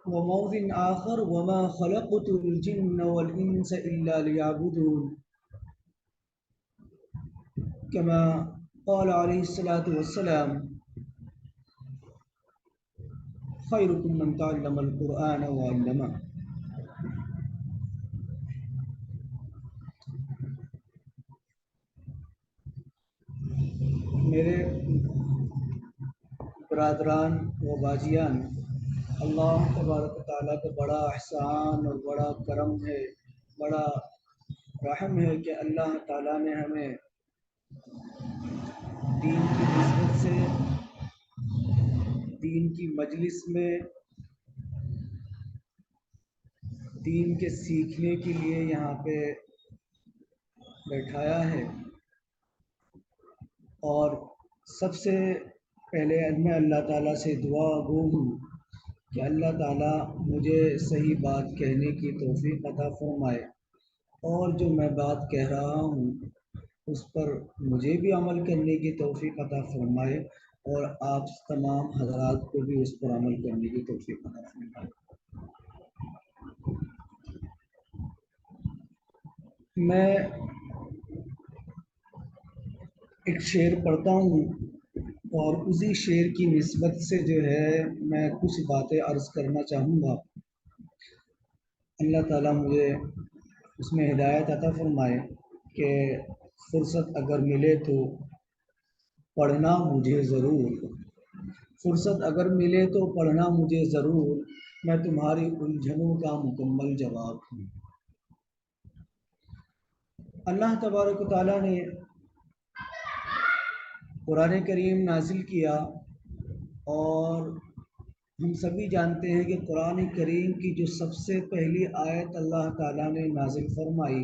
وموضع آخر وما خلقت الجن والإنس إلا ليعبدون كما قال عليه الصلاة والسلام خيركم من تعلم القرآن وعلمه. میرے برادران و باجیان، اللہ تبارک و تعالیٰ کا بڑا احسان اور بڑا کرم ہے، بڑا رحم ہے کہ اللہ تعالیٰ نے ہمیں دین کی نسبت سے دین کی مجلس میں دین کے سیکھنے کے لیے یہاں پہ بیٹھایا ہے۔ اور سب سے پہلے میں اللہ تعالیٰ سے دعا گو ہوں کہ اللہ تعالیٰ مجھے صحیح بات کہنے کی توفیق عطا فرمائے، اور جو میں بات کہہ رہا ہوں اس پر مجھے بھی عمل کرنے کی توفیق عطا فرمائے، اور آپ تمام حضرات کو بھی اس پر عمل کرنے کی توفیق عطا فرمائے۔ میں ایک شعر پڑھتا ہوں اور اسی شعر کی نسبت سے جو ہے میں کچھ باتیں عرض کرنا چاہوں گا۔ اللہ تعالیٰ مجھے اس میں ہدایت عطا فرمائے کہ فرصت اگر ملے تو پڑھنا مجھے ضرور، فرصت اگر ملے تو پڑھنا مجھے ضرور، میں تمہاری الجھنوں کا مکمل جواب ہوں۔ اللہ تبارک و تعالیٰ نے قرآن کریم نازل کیا، اور ہم سبھی جانتے ہیں کہ قرآن کریم کی جو سب سے پہلی آیت اللہ تعالیٰ نے نازل فرمائی،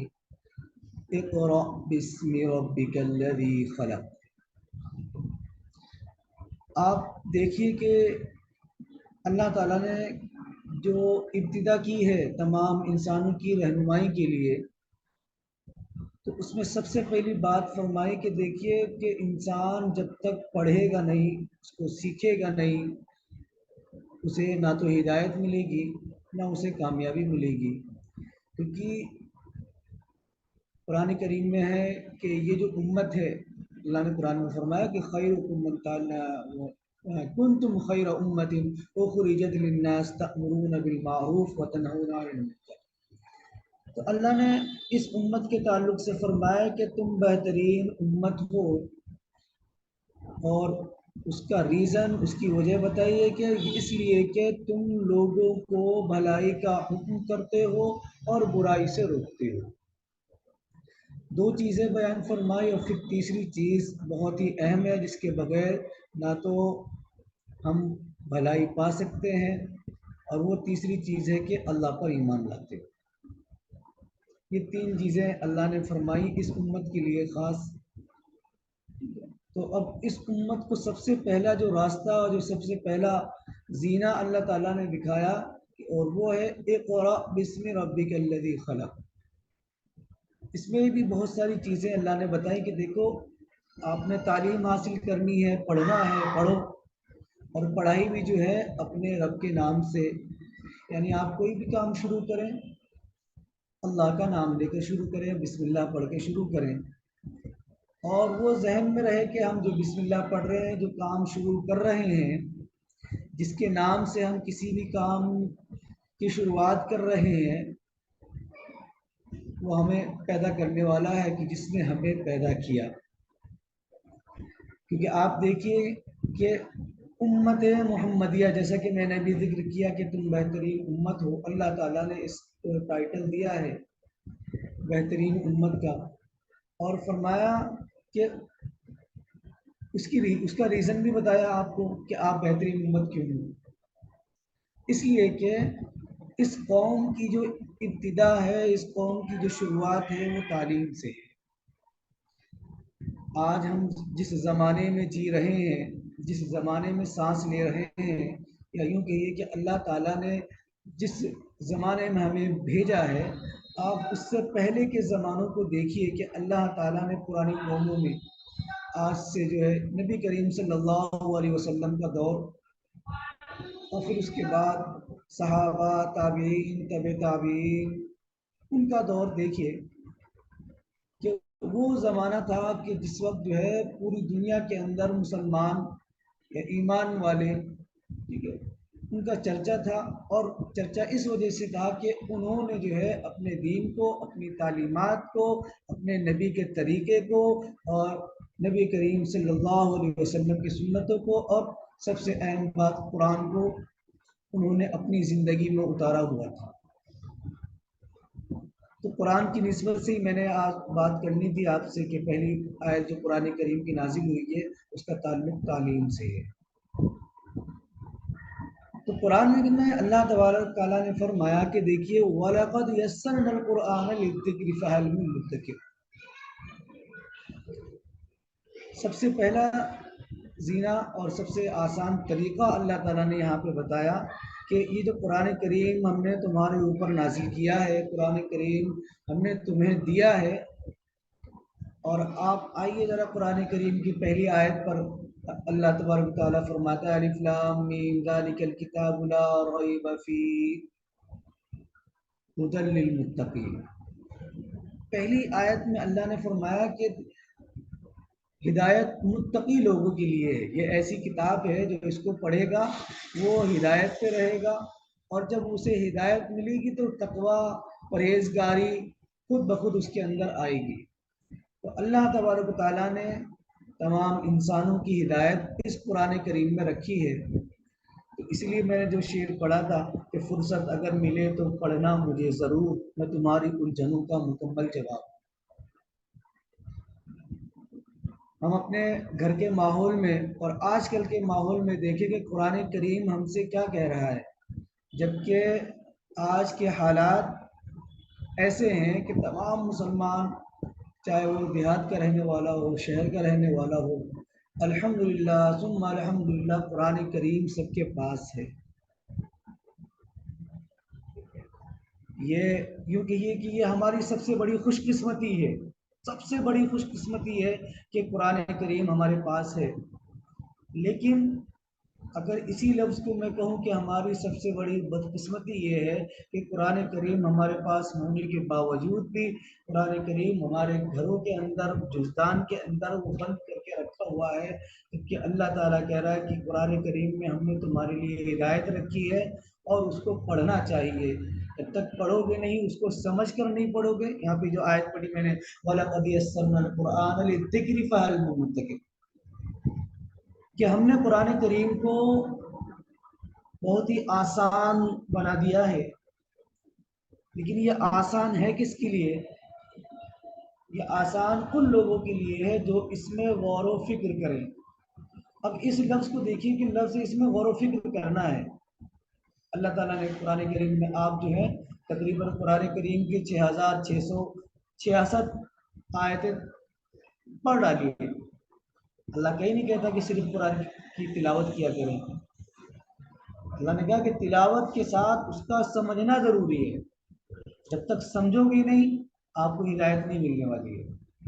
اقرأ بسم ربک الذی خلق۔ آپ دیکھیے کہ اللہ تعالیٰ نے جو ابتدا کی ہے تمام انسانوں کی رہنمائی کے لیے، تو اس میں سب سے پہلی بات فرمائی کہ دیکھیے کہ انسان جب تک پڑھے گا نہیں، اس کو سیکھے گا نہیں، اسے نہ تو ہدایت ملے گی نہ اسے کامیابی ملے گی۔ کیونکہ قرآن کریم میں ہے کہ یہ جو امت ہے، اللہ نے قرآن میں فرمایا کہ خیرکم من کنتم خیر امت اخرجت للناس تأمرون بالمعروف وتنہون عن المنکر۔ تو اللہ نے اس امت کے تعلق سے فرمایا کہ تم بہترین امت ہو، اور اس کا ریزن، اس کی وجہ بتائیے کہ اس لیے کہ تم لوگوں کو بھلائی کا حکم کرتے ہو اور برائی سے روکتے ہو۔ دو چیزیں بیان فرمائی، اور پھر تیسری چیز بہت ہی اہم ہے جس کے بغیر نہ تو ہم بھلائی پا سکتے ہیں، اور وہ تیسری چیز ہے کہ اللہ پر ایمان لاتے ہو۔ یہ تین چیزیں اللہ نے فرمائی اس امت کے لیے خاص۔ تو اب اس امت کو سب سے پہلا جو راستہ اور جو سب سے پہلا زینہ اللہ تعالیٰ نے دکھایا، اور وہ ہے اقرأ بسم ربک الذی خلق۔ اس میں بھی بہت ساری چیزیں اللہ نے بتائی کہ دیکھو، آپ نے تعلیم حاصل کرنی ہے، پڑھنا ہے، پڑھو، اور پڑھائی بھی جو ہے اپنے رب کے نام سے، یعنی آپ کوئی بھی کام شروع کریں اللہ کا نام لے کے شروع کریں، بسم اللہ پڑھ کے شروع کریں، اور وہ ذہن میں رہے کہ ہم جو بسم اللہ پڑھ رہے ہیں، جو کام شروع کر رہے ہیں، جس کے نام سے ہم کسی بھی کام کی شروعات کر رہے ہیں، وہ ہمیں پیدا کرنے والا ہے کہ جس نے ہمیں پیدا کیا۔ کیونکہ آپ دیکھیے کہ امت محمدیہ، جیسا کہ میں نے بھی ذکر کیا کہ تم بہترین امت ہو، اللہ تعالیٰ نے اس کو ٹائٹل دیا ہے بہترین امت کا، اور فرمایا کہ اس کا ریزن بھی بتایا آپ کو کہ آپ بہترین امت کیوں ہو۔ اس لیے کہ اس قوم کی جو ابتدا ہے، اس قوم کی جو شروعات ہے، وہ تعلیم سے ہے۔ آج ہم جس زمانے میں جی رہے ہیں، جس زمانے میں سانس لے رہے ہیں، یا یوں کہیے کہ اللہ تعالیٰ نے جس زمانے میں ہمیں بھیجا ہے، آپ اس سے پہلے کے زمانوں کو دیکھیے کہ اللہ تعالیٰ نے پرانی قوموں میں آج سے جو ہے نبی کریم صلی اللہ علیہ وسلم کا دور اور پھر اس کے بعد صحابہ، تابعین، تابعین، ان کا دور دیکھیے کہ وہ زمانہ تھا کہ جس وقت جو ہے پوری دنیا کے اندر مسلمان یا ایمان والے، ٹھیک ہے، ان کا چرچا تھا، اور چرچا اس وجہ سے تھا کہ انہوں نے جو ہے اپنے دین کو، اپنی تعلیمات کو، اپنے نبی کے طریقے کو، اور نبی کریم صلی اللہ علیہ وسلم کی سنتوں کو، اور سب سے اہم بات قرآن کو انہوں نے اپنی زندگی میں اتارا ہوا تھا۔ تو قرآن کی نسبت سے ہی میں نے آج بات کرنی تھی آپ سے کہ پہلی آیت جو قرآن کریم کی نازل ہوئی ہے اس کا تعلق تعلیم سے ہے۔ تو قرآن میں اللہ تبارک تعالیٰ نے فرمایا کہ دیکھیے وَلَقَدْ يَسَّرْنَا الْقُرْآنَ لِلذِّكْرِ فَهَلْ مِن مُدَّكِرٍ، سب سے پہلا زینہ اور سب سے آسان طریقہ اللہ تعالیٰ نے یہاں پہ بتایا کہ یہ جو قرآن کریم ہم نے تمہارے اوپر نازل کیا ہے، قرآن کریم ہم نے تمہیں دیا ہے، اور آپ آئیے ذرا قرآن کریم کی پہلی آیت پر اللہ تبارک تعالیٰ فرماتا ہے الف لام میم ذالک الکتاب لا ریب فیہ ھدی للمتقین۔ پہلی آیت میں اللہ نے فرمایا کہ ہدایت متقی لوگوں کے لیے ہے، یہ ایسی کتاب ہے جو اس کو پڑھے گا وہ ہدایت پہ رہے گا، اور جب اسے ہدایت ملے گی تو تقوی، پرہیزگاری خود بخود اس کے اندر آئے گی۔ تو اللہ تبارک و تعالیٰ نے تمام انسانوں کی ہدایت اس قرآن کریم میں رکھی ہے۔ تو اس لیے میں نے جو شعر پڑھا تھا کہ فرصت اگر ملے تو پڑھنا مجھے ضرور، میں تمہاری الجھنوں کا مکمل جواب۔ ہم اپنے گھر کے ماحول میں اور آج کل کے ماحول میں دیکھیں کہ قرآن کریم ہم سے کیا کہہ رہا ہے، جبکہ آج کے حالات ایسے ہیں کہ تمام مسلمان، چاہے وہ دیہات کا رہنے والا ہو، شہر کا رہنے والا ہو، الحمدللہ ثم الحمدللہ قرآن کریم سب کے پاس ہے۔ یہ یوں کہیے کہ یہ ہماری سب سے بڑی خوش قسمتی ہے، سب سے بڑی خوش قسمتی ہے کہ قرآن کریم ہمارے پاس ہے۔ لیکن اگر اسی لفظ کو میں کہوں کہ ہماری سب سے بڑی بدقسمتی یہ ہے کہ قرآن کریم ہمارے پاس ہونے کے باوجود بھی قرآن کریم ہمارے گھروں کے اندر، جزدان کے اندر وہ بند کر کے رکھا ہوا ہے، کیونکہ اللہ تعالیٰ کہہ رہا ہے کہ قرآن کریم میں ہم نے تمہارے لیے ہدایت رکھی ہے اور اس کو پڑھنا چاہیے۔ جب تک پڑھو گے نہیں، اس کو سمجھ کر نہیں پڑھو گے، یہاں پہ جو آیت پڑھی میں نے وَلَقَدْ يَسَّرْنَا الْقُرْآنَ لِلذِّكْرِ فَهَلْ مِن مُدَّكِرٍ، کہ ہم نے قرآن کریم کو بہت ہی آسان بنا دیا ہے۔ لیکن یہ آسان ہے کس کے لیے؟ یہ آسان ان لوگوں کے لیے ہے جو اس میں غور و فکر کریں۔ اب اس لفظ کو دیکھیے کہ لفظ اس میں غور و فکر کرنا ہے۔ اللہ تعالیٰ نے قرآن کریم میں آپ جو ہے تقریباً قرآن کریم کی 6666 آیتیں پڑھ ڈالی ہیں۔ اللہ کہیں نہیں کہتا کہ صرف قرآن کی تلاوت کیا کریں، اللہ نے کہا کہ تلاوت کے ساتھ اس کا سمجھنا ضروری ہے۔ جب تک سمجھو گے نہیں آپ کو ہدایت نہیں ملنے والی ہے،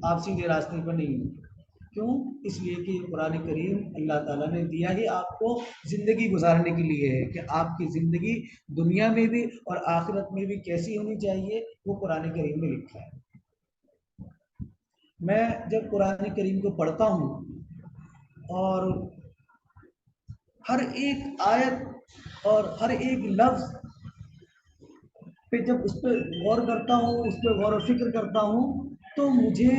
آپ سیدھے راستے پر نہیں ہیں۔ کیوں؟ اس لیے کہ قرآن کریم اللہ تعالیٰ نے دیا ہی آپ کو زندگی گزارنے کے لیے ہے، کہ آپ کی زندگی دنیا میں بھی اور آخرت میں بھی کیسی ہونی چاہیے وہ قرآن کریم میں لکھا ہے۔ میں جب قرآن کریم کو پڑھتا ہوں اور ہر ایک آیت اور ہر ایک لفظ پہ جب اس پہ غور کرتا ہوں، اس پہ غور و فکر کرتا ہوں، تو مجھے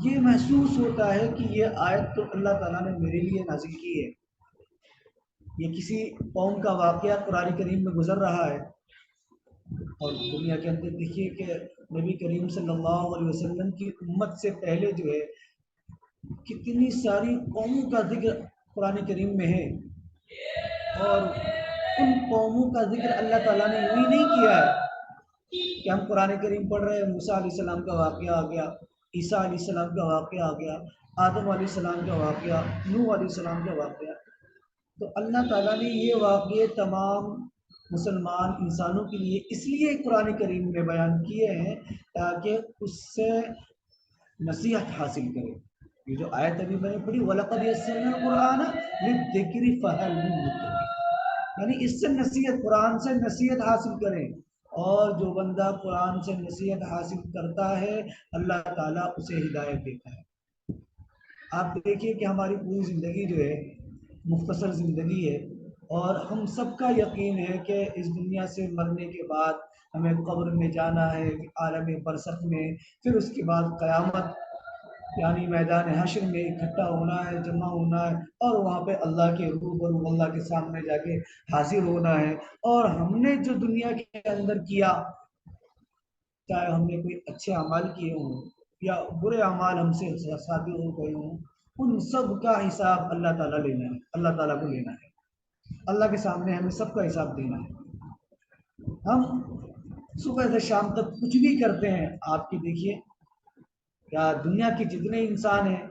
یہ محسوس ہوتا ہے کہ یہ آیت تو اللہ تعالیٰ نے میرے لیے نازل کی ہے۔ یہ کسی قوم کا واقعہ قرآن کریم میں گزر رہا ہے، اور دنیا کے اندر دیکھیے کہ نبی کریم صلی اللہ علیہ وسلم کی امت سے پہلے جو ہے کتنی ساری قوموں کا ذکر قرآن کریم میں ہے، اور ان قوموں کا ذکر اللہ تعالیٰ نے یوں ہی نہیں کیا ہے کہ ہم قرآن کریم پڑھ رہے ہیں، موسیٰ علیہ السلام کا واقعہ آ گیا، عیسیٰ علیہ السلام کا واقعہ آ گیا، آدم علیہ السلام کا واقعہ، نوح علیہ السلام کا واقعہ۔ تو اللہ تعالیٰ نے یہ واقعے تمام مسلمان انسانوں کے لیے اس لیے قرآن کریم میں بیان کیے ہیں تاکہ اس سے نصیحت حاصل کرے۔ یہ جو آیت ابھی میں نے پڑھی وَلَقَدْ يَسَّرْنَا الْقُرْآنَ لِلذِّكْرِ فَهَلْ مِن مُدَّكِرٍ، یعنی اس سے نصیحت، قرآن سے نصیحت حاصل کریں، اور جو بندہ قرآن سے نصیحت حاصل کرتا ہے اللہ تعالیٰ اسے ہدایت دیتا ہے۔ آپ دیکھیے کہ ہماری پوری زندگی جو ہے مختصر زندگی ہے، اور ہم سب کا یقین ہے کہ اس دنیا سے مرنے کے بعد ہمیں قبر میں جانا ہے، عالم برزخ میں، پھر اس کے بعد قیامت یعنی میدان حشر میں اکٹھا ہونا ہے، جمع ہونا ہے، اور وہاں پہ اللہ کے روبرو اللہ کے سامنے جا کے حاضر ہونا ہے۔ اور ہم نے جو دنیا کے اندر کیا، چاہے ہم نے کوئی اچھے اعمال کیے ہوں یا برے اعمال ہم سے صادر ہو گئے ہوں، ان سب کا حساب اللہ تعالیٰ لینا ہے، اللہ تعالیٰ کو لینا ہے، اللہ کے سامنے ہمیں سب کا حساب دینا ہے۔ ہم صبح سے شام تک کچھ بھی کرتے ہیں، آپ کی دیکھیے کیا دنیا کے جتنے انسان ہیں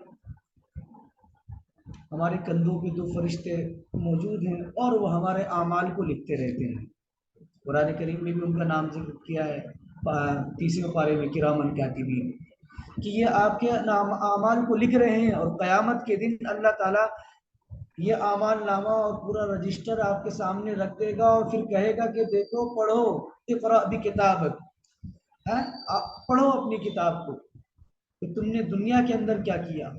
ہمارے کندھوں پہ دو فرشتے موجود ہیں، اور وہ ہمارے اعمال کو لکھتے رہتے ہیں۔ قرآن کریم میں بھی ان کا نام ذکر کیا ہے 30ویں پارے میں کرامن کاتبین، کہ یہ آپ کے نام اعمال کو لکھ رہے ہیں، اور قیامت کے دن اللہ تعالیٰ یہ اعمال نامہ اور پورا رجسٹر آپ کے سامنے رکھ دے گا، اور پھر کہے گا کہ دیکھو پڑھو، اقرأ بکتابک، پڑھو اپنی کتاب کو کہ تم نے دنیا کے اندر کیا کیا۔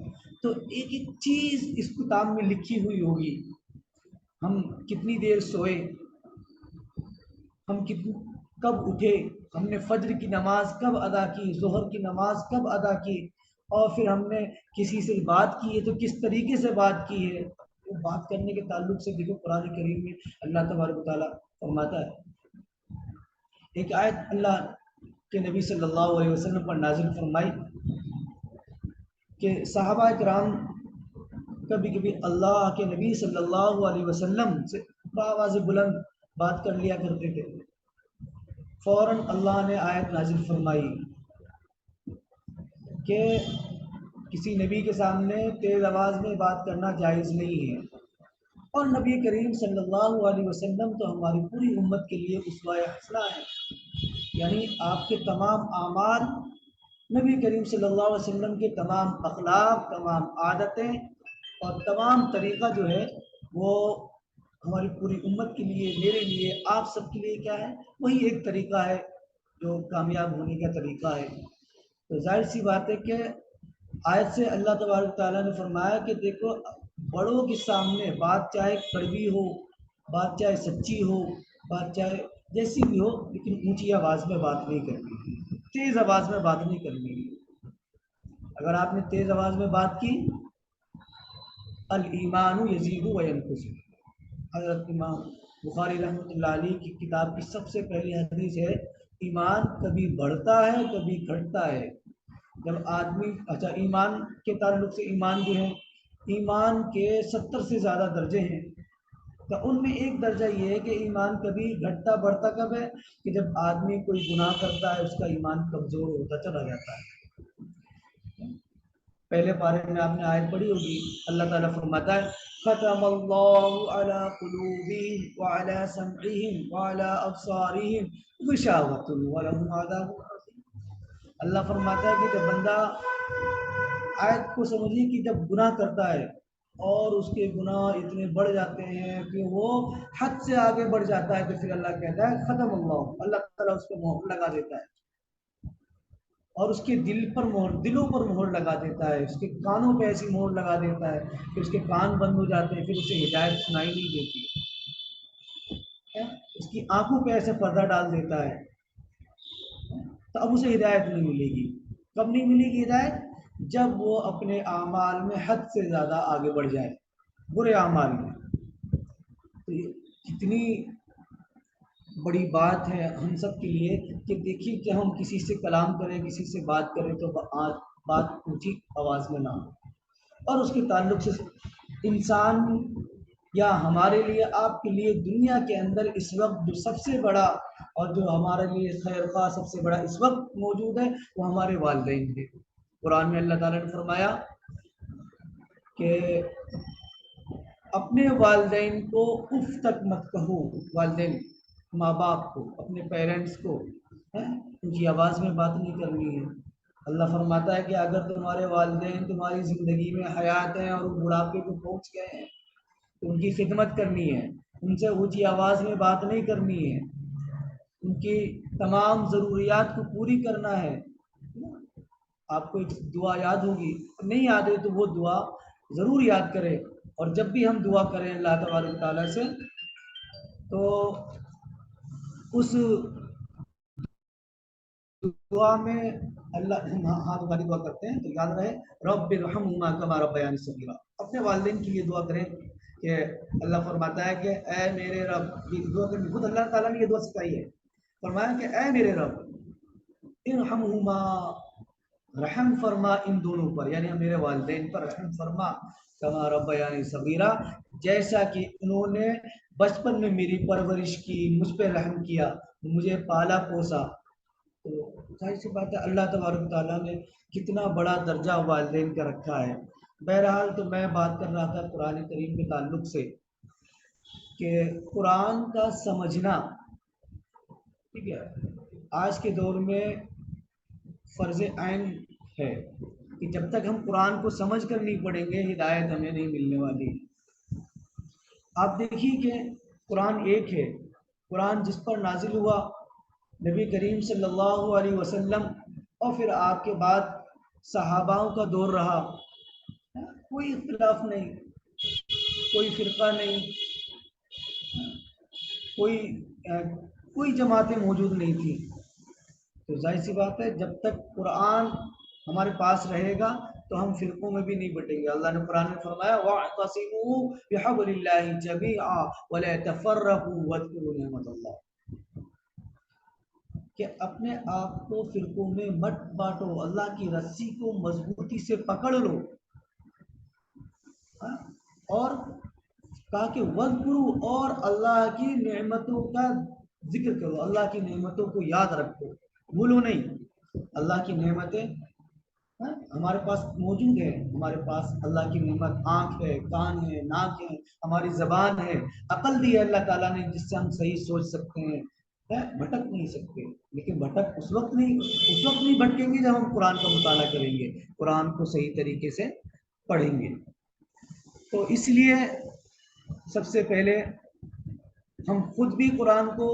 تو ایک ایک چیز اس کتاب میں لکھی ہوئی ہوگی، ہم کتنی دیر سوئے، ہم کب اٹھے، ہم نے فجر کی نماز کب ادا کی، ظہر کی نماز کب ادا کی، اور پھر ہم نے کسی سے بات کی ہے تو کس طریقے سے بات کی ہے۔ وہ بات کرنے کے تعلق سے دیکھو قرآن کریم میں اللہ تبارک و تعالیٰ فرماتا ہے، ایک آیت اللہ کے نبی صلی اللہ علیہ وسلم پر نازل فرمائی کہ صحابہ کرام کبھی کبھی اللہ کے نبی صلی اللہ علیہ وسلم سے بآواز بلند بات کر لیا کرتے تھے، فوراً اللہ نے آیت نازل فرمائی کہ کسی نبی کے سامنے تیز آواز میں بات کرنا جائز نہیں ہے۔ اور نبی کریم صلی اللہ علیہ وسلم تو ہماری پوری امت کے لیے اسوہ حسنہ ہے، یعنی آپ کے تمام اعمال، نبی کریم صلی اللہ علیہ وسلم کے تمام اخلاق، تمام عادتیں اور تمام طریقہ جو ہے وہ ہماری پوری امت کے لیے، میرے لیے، آپ سب کے لیے کیا ہے، وہی ایک طریقہ ہے جو کامیاب ہونے کا طریقہ ہے۔ تو ظاہر سی بات ہے کہ آیت سے اللہ تبارک تعالیٰ نے فرمایا کہ دیکھو بڑوں کے سامنے بات چاہے کڑوی ہو، بات چاہے سچی ہو، بات چاہے جیسی بھی ہو، لیکن اونچی آواز میں بات نہیں کرنی، تیز آواز میں بات نہیں کرنی۔ اگر آپ نے تیز آواز میں بات کی، الایمان یزید و ینقص، حضرت امام بخاری رحمۃ اللہ علیہ کی کتاب کی سب سے پہلی حدیث ہے، ایمان کبھی بڑھتا ہے کبھی گھٹتا ہے۔ جب آدمی ایمان کے تعلق سے ایمان جو ہے، ایمان کے 70 سے زیادہ درجے ہیں، تو ان میں ایک درجہ یہ ہے کہ ایمان کبھی گھٹتا بڑھتا کب ہے کہ جب آدمی کوئی گناہ کرتا ہے، اس کا ایمان کمزور ہوتا چلا جاتا ہے۔ پہلے پارے میں آپ نے آیت پڑھی ہوگی، اللہ تعالیٰ فرماتا ہے ختم اللہ علی قلوبہم وعلی سمعہم وعلی ابصارہم غشاوۃ ولہم عذاب عظیم۔ اللہ فرماتا ہے کہ جب بندہ، آیت کو سمجھیے کہ جب گناہ کرتا ہے اور اس کے گناہ اتنے بڑھ جاتے ہیں کہ وہ حد سے آگے بڑھ جاتا ہے، تو پھر اللہ کہتا ہے ختم اللہ تعالیٰ اس کو مہر لگا دیتا ہے، اور اس کے دلوں پر مہر لگا دیتا ہے، اس کے کانوں پہ ایسی مہر لگا دیتا ہے کہ اس کے کان بند ہو جاتے ہیں، پھر اسے ہدایت سنائی نہیں دیتی، اس کی آنکھوں پہ ایسے پردہ ڈال دیتا ہے، تو اب اسے ہدایت نہیں ملے گی۔ کب نہیں ملے گی ہدایت؟ جب وہ اپنے اعمال میں حد سے زیادہ آگے بڑھ جائے، برے اعمال میں۔ تو یہ کتنی بڑی بات ہے ہم سب کے لیے کہ دیکھیے کہ ہم کسی سے کلام کریں، کسی سے بات کریں تو بات اونچی آواز میں نہ ہو، اور اس کے تعلق سے انسان یا ہمارے لیے، آپ کے لیے دنیا کے اندر اس وقت جو سب سے بڑا اور جو ہمارے لیے خیر خواہ سب سے بڑا اس وقت موجود ہے وہ ہمارے والدین ہیں۔ قرآن میں اللہ تعالیٰ نے فرمایا کہ اپنے والدین کو اف تک مت کہو، والدین ماں باپ کو، اپنے پیرنٹس کو ان کی آواز میں بات نہیں کرنی ہے۔ اللہ فرماتا ہے کہ اگر تمہارے والدین تمہاری زندگی میں حیات ہیں اور بڑھاپے کو پہنچ گئے ہیں تو ان کی خدمت کرنی ہے، ان سے اونچی آواز میں بات نہیں کرنی ہے، ان کی تمام ضروریات کو پوری کرنا ہے۔ آپ کو ایک دعا یاد ہوگی، نہیں یاد ہے تو وہ دعا ضرور یاد کرے، اور جب بھی ہم دعا کریں اللہ تبارک و تعالیٰ سے تو اس دعا میں اللہ، ہم ہاتھ اٹھا کے دعا کرتے ہیں تو یاد رہے رب ارحمہما کما ربیانی صغیرا، اپنے والدین کے لیے دعا کریں کہ اللہ فرماتا ہے کہ اے میرے رب، یہ دعا کریں، خود اللہ تعالیٰ نے یہ دعا سکھائی ہے، فرمایا کہ اے میرے رب ارحمہما، رحم فرما ان دونوں پر، یعنی میرے والدین پر رحم فرما، کما ربیانی صغیرا، جیسا کہ انہوں نے بچپن میں میری پرورش کی، مجھ پہ رحم کیا، مجھے پالا پوسا۔ تو ظاہر سی بات ہے اللہ تبارک تعالیٰ نے کتنا بڑا درجہ والدین کا رکھا ہے۔ بہرحال تو میں بات کر رہا تھا قرآن کریم کے تعلق سے کہ قرآن کا سمجھنا، ٹھیک ہے، آج کے دور میں فرض عین ہے کہ جب تک ہم قرآن کو سمجھ کر نہیں پڑھیں گے ہدایت ہمیں نہیں ملنے والی۔ آپ دیکھیے کہ قرآن ایک ہے، قرآن جس پر نازل ہوا نبی کریم صلی اللہ علیہ وسلم اور پھر آپ کے بعد صحاباؤں کا دور رہا، کوئی اختلاف نہیں، کوئی فرقہ نہیں، کوئی کوئی جماعتیں موجود نہیں تھیں۔ تو ظاہر سی بات ہے جب تک قرآن ہمارے پاس رہے گا تو ہم فرقوں میں بھی نہیں بٹیں گے۔ اللہ نے قرآن میں فرمایا وَاعْتَصِمُوا بِحَبْلِ اللَّهِ جَمِيعًا وَلَا تَفَرَّقُوا وَاذْكُرُوا نِعْمَتَ اللَّهِ، کہ اپنے آپ کو فرقوں میں مت بانٹو، اللہ کی رسی کو مضبوطی سے پکڑ لو، اور کہا کہ وَاذْكُرُوا، اور اللہ کی نعمتوں کا ذکر کرو، اللہ کی نعمتوں کو یاد رکھو، بھولو نہیں۔ اللہ کی نعمتیں ہمارے پاس موجود ہے، ہمارے پاس اللہ کی نعمت آنکھ ہے، کان ہے، ناک ہے، ہماری زبان ہے، عقل دی ہے اللہ تعالیٰ نے جس سے ہم صحیح سوچ سکتے ہیں، بھٹک نہیں سکتے۔ لیکن بھٹک اس وقت نہیں بھٹکیں گے جب ہم قرآن کا مطالعہ کریں گے، قرآن کو صحیح طریقے سے پڑھیں گے۔ تو اس لیے سب سے پہلے ہم خود بھی قرآن کو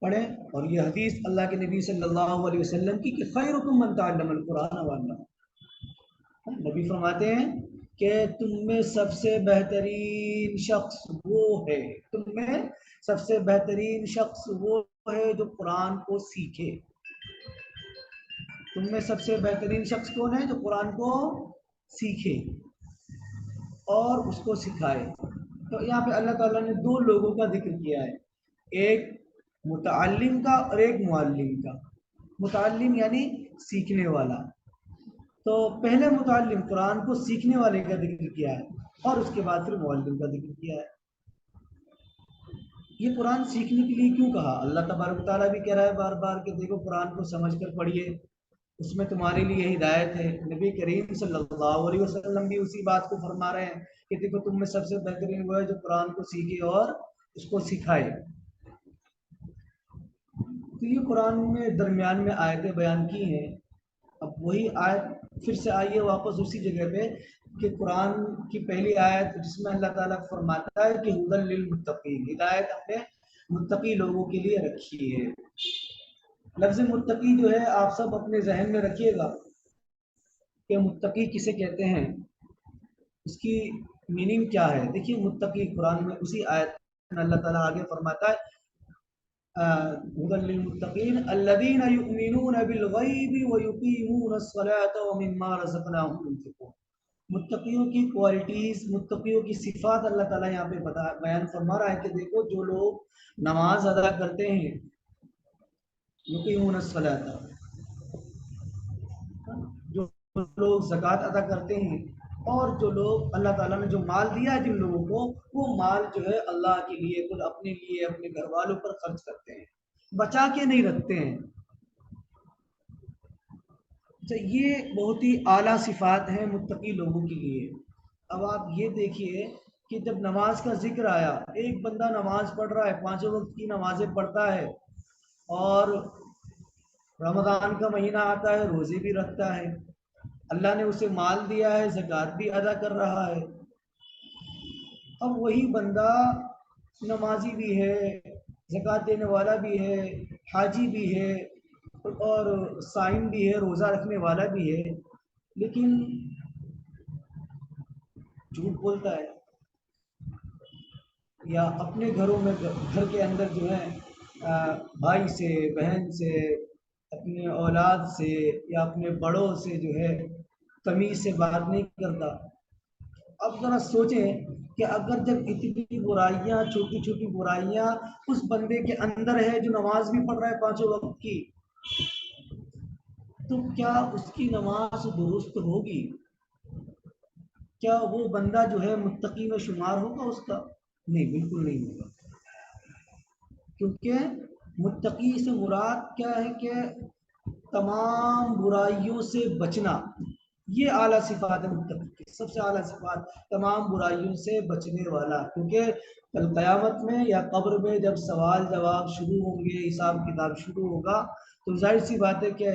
پڑھیں، اور یہ حدیث اللہ کے نبی صلی اللہ علیہ وسلم کی کہ خیرکم من تعلم القرآن وعلمہ، نبی فرماتے ہیں کہ تم میں سب سے بہترین شخص وہ ہے، تم میں سب سے بہترین شخص وہ ہے جو قرآن کو سیکھے۔ تم میں سب سے بہترین شخص کون ہے؟ جو قرآن کو سیکھے اور اس کو سکھائے۔ تو یہاں پہ اللہ تعالیٰ نے دو لوگوں کا ذکر کیا ہے، ایک متعلم کا اور ایک معلم کا۔ متعلم یعنی سیکھنے والا، تو پہلے متعلم قرآن کو سیکھنے والے کا ذکر کیا ہے اور اس کے بعد پھر معلم کا ذکر کیا ہے۔ یہ قرآن سیکھنے کے لیے کیوں کہا؟ اللہ تبارک تعالیٰ بھی کہہ رہا ہے بار بار کہ دیکھو قرآن کو سمجھ کر پڑھیے، اس میں تمہارے لیے ہدایت ہے۔ نبی کریم صلی اللہ علیہ وسلم بھی اسی بات کو فرما رہے ہیں کہ دیکھو تم میں سب سے بہترین وہ ہے جو قرآن کو سیکھے اور اس کو سکھائے۔ تو یہ قرآن میں درمیان میں آیتیں بیان کی ہیں، اب وہی آیت پھر سے آئیے واپس اسی جگہ پہ کہ قرآن کی پہلی آیت جس میں اللہ تعالیٰ فرماتا ہے کہ ہدی للمتقین، ہدایت ہم نے متقی لوگوں کے لیے رکھی ہے۔ لفظ متقی جو ہے آپ سب اپنے ذہن میں رکھیے گا کہ متقی کسے کہتے ہیں، اس کی میننگ کیا ہے۔ دیکھیے متقی قرآن میں اسی آیت میں اللہ تعالیٰ آگے فرماتا ہے هدى للمتقين الذين يؤمنون بالغيب ويقيمون الصلاة ومما رزقناهم ينفقون۔ متقیوں کی کوالٹیز، متقیوں کی صفات اللہ تعالیٰ یہاں پہ بیان فرما رہا ہے کہ دیکھو جو لوگ نماز ادا کرتے ہیں، یقیمون الصلاة، جو لوگ زکوٰۃ ادا کرتے ہیں، اور جو لوگ اللہ تعالیٰ نے جو مال دیا ہے جن لوگوں کو، وہ مال جو ہے اللہ کے لیے، خود اپنے لیے، اپنے گھر والوں پر خرچ کرتے ہیں، بچا کے نہیں رکھتے ہیں۔ یہ بہت ہی اعلیٰ صفات ہیں متقی لوگوں کے لیے۔ اب آپ یہ دیکھیے کہ جب نماز کا ذکر آیا، ایک بندہ نماز پڑھ رہا ہے، 5 وقت کی نمازیں پڑھتا ہے، اور رمضان کا مہینہ آتا ہے روزے بھی رکھتا ہے، اللہ نے اسے مال دیا ہے، زکوٰۃ بھی ادا کر رہا ہے، اب وہی بندہ نمازی بھی ہے، زکوٰۃ دینے والا بھی ہے، حاجی بھی ہے، اور صائم بھی ہے، روزہ رکھنے والا بھی ہے، لیکن جھوٹ بولتا ہے، یا اپنے گھروں میں گھر کے اندر جو ہے بھائی سے، بہن سے، اپنے اولاد سے یا اپنے بڑوں سے جو ہے تمیز سے بات نہیں کرتا۔ اب ذرا سوچیں کہ اگر جب اتنی برائیاں، چھوٹی چھوٹی برائیاں اس بندے کے اندر ہے جو نماز بھی پڑھ رہا ہے 5 وقت کی، تو کیا اس کی نماز درست ہوگی؟ کیا وہ بندہ جو ہے متقی میں شمار ہوگا اس کا؟ نہیں، بالکل نہیں ہوگا، کیونکہ متقی سے مراد کیا ہے کہ تمام برائیوں سے بچنا، یہ اعلیٰ صفات ہے متقی کی، سب سے اعلیٰ صفات تمام برائیوں سے بچنے والا، کیونکہ کل قیامت میں یا قبر میں جب سوال جواب شروع ہوں گے، حساب کتاب شروع ہوگا، تو ظاہر سی بات ہے کہ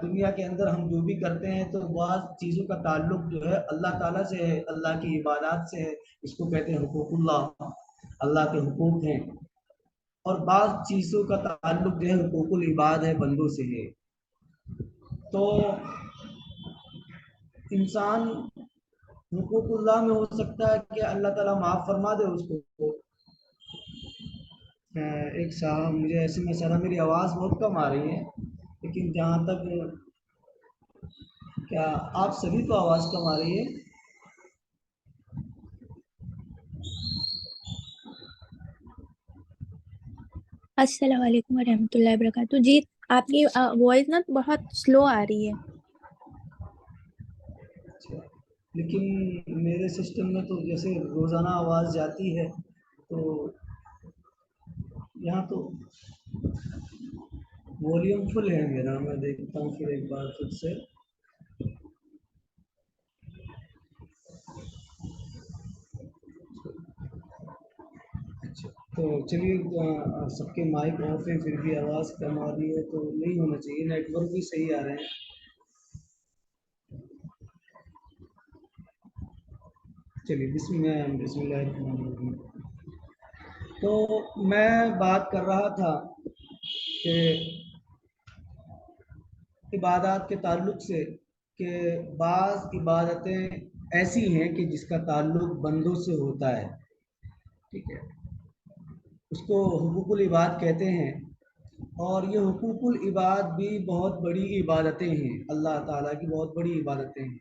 دنیا کے اندر ہم جو بھی کرتے ہیں تو بعض چیزوں کا تعلق جو ہے اللہ تعالیٰ سے ہے، اللہ کی عبادات سے ہے، اس کو کہتے ہیں حقوق اللہ، اللہ کے حقوق ہیں، اور بعض چیزوں کا تعلق جو ہے حقوق العباد ہے، بندوں سے ہے۔ تو انسان حقوق اللہ میں ہو سکتا ہے کہ اللہ تعالیٰ معاف فرما دے اس کو۔ ایک صاحب مجھے ایسے مسئلہ، میری آواز بہت کم آ رہی ہے، لیکن جہاں تک کیا آپ سبھی کو آواز کم آ رہی ہے؟ السلام علیکم ورحمۃ اللہ وبرکاتہ۔ جی آپ کی وائس نا بہت سلو آ رہی ہے۔ اچھا، لیکن میرے سسٹم میں تو جیسے روزانہ آواز جاتی ہے، تو یہاں تو والیوم فل ہے میرا، میں دیکھتا ہوں پھر ایک بار خود سے۔ اچھا، تو چلیے سب کے مائک آف ہے، پھر بھی آواز کم آ رہی ہے تو نہیں ہونا چاہیے، نیٹ ورک بھی صحیح آ رہے ہیں۔ چلیے بسم اللہ الرحمن الرحیم۔ تو میں بات کر رہا تھا کہ عبادات کے تعلق سے، کہ بعض عبادتیں ایسی ہیں کہ جس کا تعلق بندوں سے ہوتا ہے، ٹھیک ہے، اس کو حقوق العباد کہتے ہیں، اور یہ حقوق العباد بھی بہت بڑی عبادتیں ہیں، اللہ تعالیٰ کی بہت بڑی عبادتیں ہیں،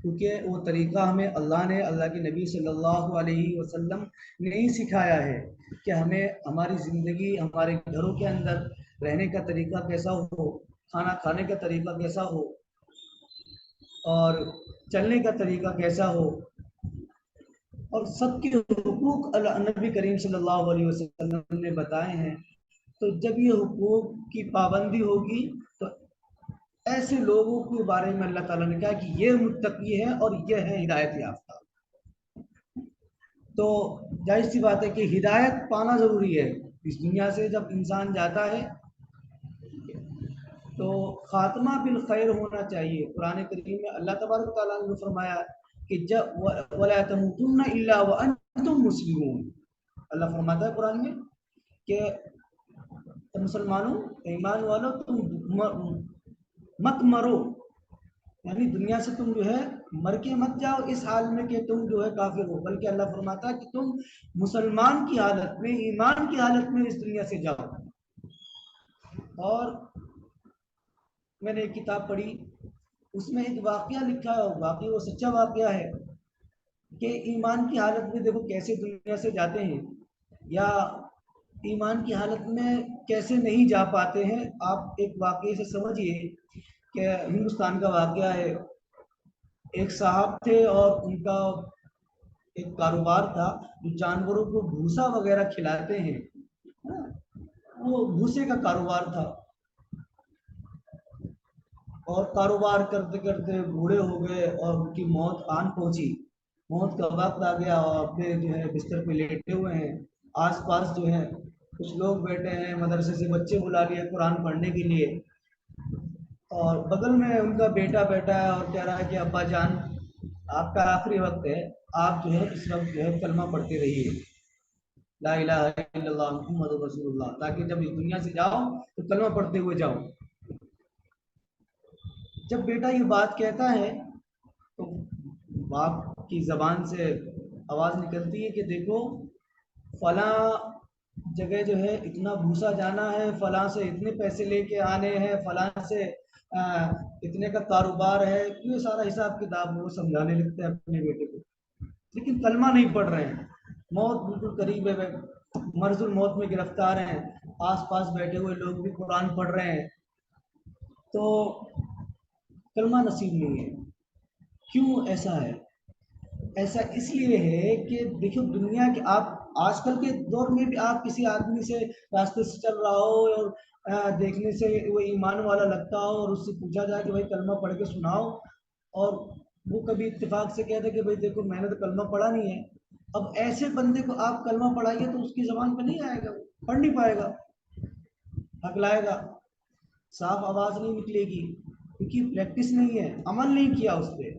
کیونکہ وہ طریقہ ہمیں اللہ نے، اللہ کے نبی صلی اللہ علیہ وسلم نے ہی سکھایا ہے کہ ہمیں ہماری زندگی، ہمارے گھروں کے اندر رہنے کا طریقہ کیسا ہو، کھانا کھانے کا طریقہ کیسا ہو، اور چلنے کا طریقہ کیسا ہو، اور سب کے حقوق نبی کریم صلی اللہ علیہ وسلم نے بتائے ہیں۔ تو جب یہ حقوق کی پابندی ہوگی تو ایسے لوگوں کے بارے میں اللہ تعالیٰ نے کہا کہ یہ متقی ہے اور یہ ہے ہدایت یافتہ۔ تو ظاہر سی بات ہے کہ ہدایت پانا ضروری ہے، اس دنیا سے جب انسان جاتا ہے تو خاتمہ بالخیر ہونا چاہیے۔ قرآن کریم میں اللہ تبارک تعالیٰ نے فرمایا کہ جب وَلَا تَمُوتُنَّ إِلَّا وَأَنْتُمْ مُسْلِمُونَ، اللہ فرماتا ہے قرآن میں کہ مسلمانوں، ایمان والو، تم مت مرو، یعنی دنیا سے تم جو ہے مر کے مت جاؤ اس حال میں کہ تم جو ہے کافر ہو، بلکہ اللہ فرماتا ہے کہ تم مسلمان کی حالت میں، ایمان کی حالت میں اس دنیا سے جاؤ۔ اور میں نے ایک کتاب پڑھی، اس میں ایک واقعہ لکھا ہے، واقعی وہ سچا واقعہ ہے کہ ایمان کی حالت میں دیکھو کیسے دنیا سے جاتے ہیں، یا ایمان کی حالت میں کیسے نہیں جا پاتے ہیں۔ آپ ایک واقعے سے سمجھیے کہ ہندوستان کا واقعہ ہے، ایک صاحب تھے اور ان کا ایک کاروبار تھا جو جانوروں کو بھوسا وغیرہ کھلاتے ہیں، وہ بھوسے کا کاروبار تھا، اور کاروبار کرتے کرتے بوڑھے ہو گئے اور ان کی موت آن پہنچی، موت کا وقت آ گیا، اور اپنے جو ہے بستر پہ لیٹے ہوئے ہیں، آس پاس جو ہے کچھ لوگ بیٹھے ہیں، مدرسے سے بچے بلا لیے قرآن پڑھنے کے لیے، اور بغل میں ان کا بیٹا بیٹھا ہے اور کہہ رہا ہے کہ ابا جان آپ کا آخری وقت ہے، آپ جو ہے اس وقت جو ہے کلمہ پڑھتے رہیے، لا الہ الا اللہ محمد رسول اللہ، تاکہ جب اس دنیا سے جاؤ تو کلمہ پڑھتے ہوئے جاؤ۔ جب بیٹا یہ بات کہتا ہے تو باپ کی زبان سے آواز نکلتی ہے کہ دیکھو فلاں جگہ جو ہے اتنا بھوسا جانا ہے، فلاں سے اتنے پیسے لے کے آنے ہیں، فلاں سے اتنے کا کاروبار ہے، یہ سارا حساب کتاب وہ سمجھانے لگتے ہیں اپنے بیٹے کو، لیکن کلمہ نہیں پڑھ رہے ہیں، موت بالکل قریب ہے، مرض الموت میں گرفتار ہیں، آس پاس بیٹھے ہوئے لوگ بھی قرآن پڑھ رہے ہیں تو کلمہ نصیب نہیں ہے۔ کیوں ایسا ہے؟ ایسا اس لیے ہے کہ دیکھو دنیا کے آپ آج کل کے دور میں بھی آپ کسی آدمی سے راستے سے چل رہا ہو اور دیکھنے سے وہ ایمان والا لگتا ہو اور اس سے پوچھا جائے کہ بھائی کلمہ پڑھ کے سناؤ، اور وہ کبھی اتفاق سے کہتے کہ بھائی دیکھو میں نے تو کلمہ پڑھا نہیں ہے، اب ایسے بندے کو آپ کلمہ پڑھائیے تو اس کی زبان پہ نہیں آئے گا، پڑھ نہیں پائے گا، ہکلائے گا، صاف آواز نہیں نکلے گی، کیونکہ پریکٹس نہیں ہے، عمل نہیں کیا اس پہ۔